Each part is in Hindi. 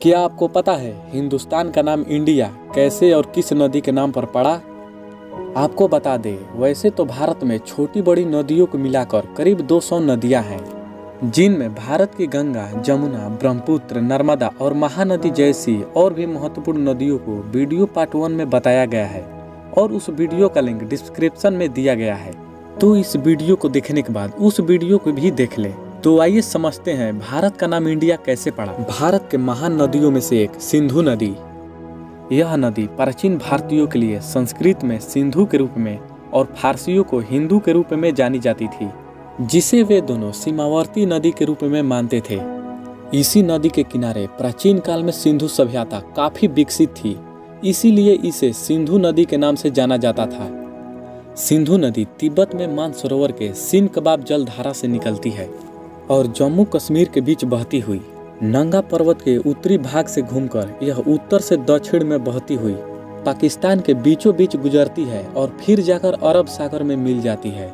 क्या आपको पता है हिंदुस्तान का नाम इंडिया कैसे और किस नदी के नाम पर पड़ा? आपको बता दें, वैसे तो भारत में छोटी बड़ी नदियों को मिलाकर करीब 200 नदियां हैं, जिनमें भारत की गंगा, जमुना, ब्रह्मपुत्र, नर्मदा और महानदी जैसी और भी महत्वपूर्ण नदियों को वीडियो पार्ट 1 में बताया गया है और उस वीडियो का लिंक डिस्क्रिप्शन में दिया गया है। तो इस वीडियो को देखने के बाद उस वीडियो को भी देख लें। तो आइए समझते हैं भारत का नाम इंडिया कैसे पड़ा। भारत के महान नदियों में से एक सिंधु नदी। यह नदी प्राचीन भारतीयों के लिए संस्कृत में सिंधु के रूप में और फारसियों को हिंदू के रूप में जानी जाती थी, जिसे वे दोनों सीमावर्ती नदी के रूप में मानते थे। इसी नदी के किनारे प्राचीन काल में सिंधु सभ्यता काफी विकसित थी, इसीलिए इसे सिंधु नदी के नाम से जाना जाता था। सिंधु नदी तिब्बत में मानसरोवर के सिन कबाब जलधारा से निकलती है और जम्मू कश्मीर के बीच बहती हुई नंगा पर्वत के उत्तरी भाग से घूमकर यह उत्तर से दक्षिण में बहती हुई पाकिस्तान के बीचों बीच गुजरती है और फिर जाकर अरब सागर में मिल जाती है।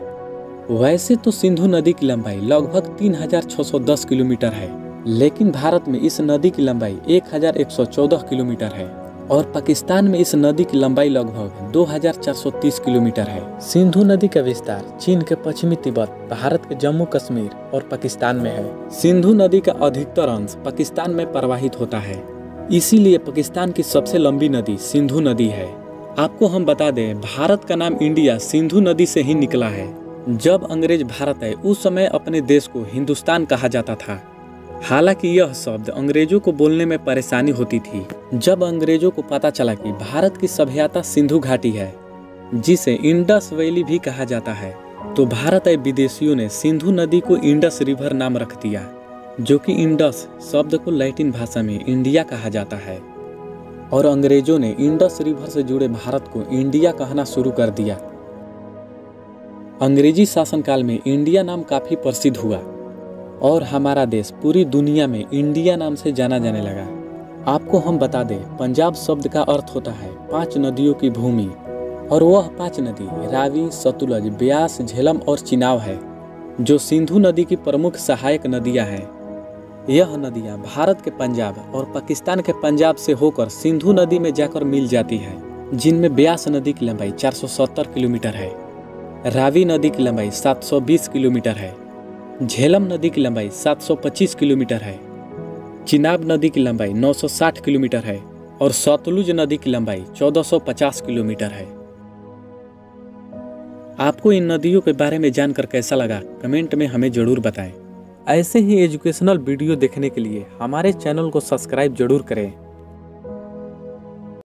वैसे तो सिंधु नदी की लंबाई लगभग 3610 किलोमीटर है, लेकिन भारत में इस नदी की लंबाई 1114 किलोमीटर है और पाकिस्तान में इस नदी की लंबाई लगभग 2430 किलोमीटर है। सिंधु नदी का विस्तार चीन के पश्चिमी तिब्बत, भारत के जम्मू कश्मीर और पाकिस्तान में है। सिंधु नदी का अधिकतर अंश पाकिस्तान में प्रवाहित होता है, इसीलिए पाकिस्तान की सबसे लंबी नदी सिंधु नदी है। आपको हम बता दें, भारत का नाम इंडिया सिंधु नदी से ही निकला है। जब अंग्रेज भारत आए उस समय अपने देश को हिंदुस्तान कहा जाता था। हालांकि यह शब्द अंग्रेजों को बोलने में परेशानी होती थी। जब अंग्रेजों को पता चला कि भारत की सभ्यता सिंधु घाटी है, जिसे इंडस वैली भी कहा जाता है, तो भारत आए विदेशियों ने सिंधु नदी को इंडस रिवर नाम रख दिया, जो कि इंडस शब्द को लैटिन भाषा में इंडिया कहा जाता है। और अंग्रेजों ने इंडस रिवर से जुड़े भारत को इंडिया कहना शुरू कर दिया। अंग्रेजी शासनकाल में इंडिया नाम काफी प्रसिद्ध हुआ और हमारा देश पूरी दुनिया में इंडिया नाम से जाना जाने लगा। आपको हम बता दें, पंजाब शब्द का अर्थ होता है 5 नदियों की भूमि, और वह 5 नदी रावी, सतलुज, ब्यास, झेलम और चिनाब है, जो सिंधु नदी की प्रमुख सहायक नदियां हैं। यह नदियां भारत के पंजाब और पाकिस्तान के पंजाब से होकर सिंधु नदी में जाकर मिल जाती है, जिनमें ब्यास नदी की लंबाई 470 किलोमीटर है, रावी नदी की लंबाई 720 किलोमीटर है, झेलम नदी की लंबाई 725 किलोमीटर है, चिनाब नदी की लंबाई 960 किलोमीटर है और सतलुज नदी की लंबाई 1450 किलोमीटर है। आपको इन नदियों के बारे में जानकर कैसा लगा, कमेंट में हमें जरूर बताएं। ऐसे ही एजुकेशनल वीडियो देखने के लिए हमारे चैनल को सब्सक्राइब जरूर करें।